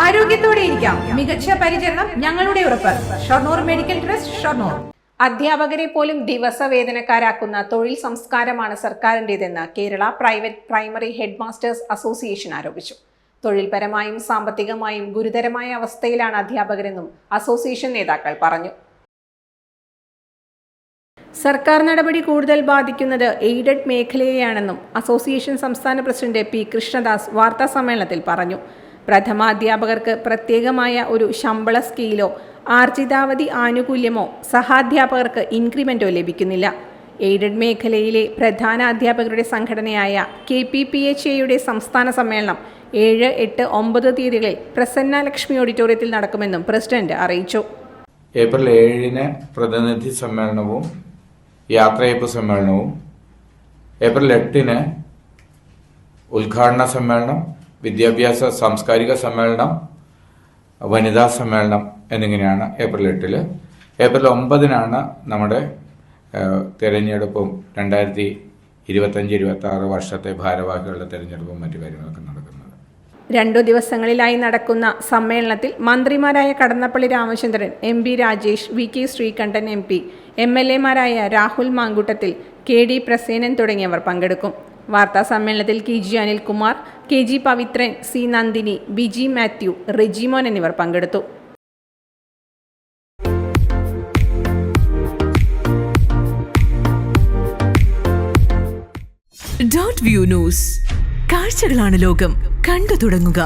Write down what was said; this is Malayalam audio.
ആരോഗ്യത്തോടെ ഇരിക്കാം. മികച്ച പരിചരണം ഞങ്ങളുടെ ഉറപ്പ്. Shoranur medical trust, Shoranur. അധ്യാപകരെ പോലും ദിവസവേതനക്കാരാക്കുന്ന തൊഴിൽ സംസ്കാരമാണ് സർക്കാരിൻ്റെതെന്ന് Kerala private primary head masters association ആരോപിച്ചു. തൊഴിൽപരമായും സാമ്പത്തികമായും ഗുരുതരമായ അവസ്ഥയിലാണ് അധ്യാപകരെന്നും അസോസിയേഷൻ നേതാക്കൾ പറഞ്ഞു. സർക്കാർ നടപടി കൂടുതൽ ബാധിക്കുന്നത് എയ്ഡഡ് മേഖലയെയാണെന്നും അസോസിയേഷൻ സംസ്ഥാന പ്രസിഡന്റ് പി കൃഷ്ണദാസ് വാർത്താസമ്മേളനത്തിൽ പറഞ്ഞു. പ്രഥമാധ്യാപകർക്ക് പ്രത്യേകമായ ഒരു ശമ്പള സ്കെയിലോ ആർജിതാവധി ആനുകൂല്യമോ സഹാധ്യാപകർക്ക് ഇൻക്രിമെന്റോ ലഭിക്കുന്നില്ല. എയ്ഡഡ് മേഖലയിലെ പ്രധാന അധ്യാപകരുടെ സംഘടനയായ KPPHAയുടെ സംസ്ഥാന സമ്മേളനം 7, 8, 9 തീയതികളിൽ പ്രസന്ന ലക്ഷ്മി ഓഡിറ്റോറിയത്തിൽ നടക്കുമെന്നും പ്രസിഡന്റ് അറിയിച്ചു. ഏപ്രിൽ 7 പ്രതിനിധി സമ്മേളനവും യാത്രയയപ്പ് സമ്മേളനവും, ഏപ്രിൽ 8 ഉദ്ഘാടന സമ്മേളനം, വിദ്യാഭ്യാസ സാംസ്കാരിക സമ്മേളനം, വനിതാ സമ്മേളനം എന്നിങ്ങനെയാണ് ഏപ്രിൽ 8. ഏപ്രിൽ 9 നമ്മുടെ തെരഞ്ഞെടുപ്പും 2025-26 വർഷത്തെ ഭാരവാഹികളുടെ തെരഞ്ഞെടുപ്പും മറ്റു കാര്യങ്ങളൊക്കെ നടക്കുന്നത്. 2 ദിവസങ്ങളിലായി നടക്കുന്ന സമ്മേളനത്തിൽ മന്ത്രിമാരായ Kadannappally Ramachandran, MP Rajesh, VK Sreekandan MP, MLA മാരായ രാഹുൽ മാങ്കൂട്ടത്തിൽ, KD പ്രസേനൻ തുടങ്ങിയവർ പങ്കെടുക്കും. വാർത്താ സമ്മേളനത്തിൽ KG Anilkumar, KG Pavithran, C Nandini, BG Mathew, Rejimon എന്നിവർ പങ്കെടുത്തു. .view ന്യൂസ്, കാഴ്ചകളാണ് ലോകം, കണ്ടു തുടങ്ങുക.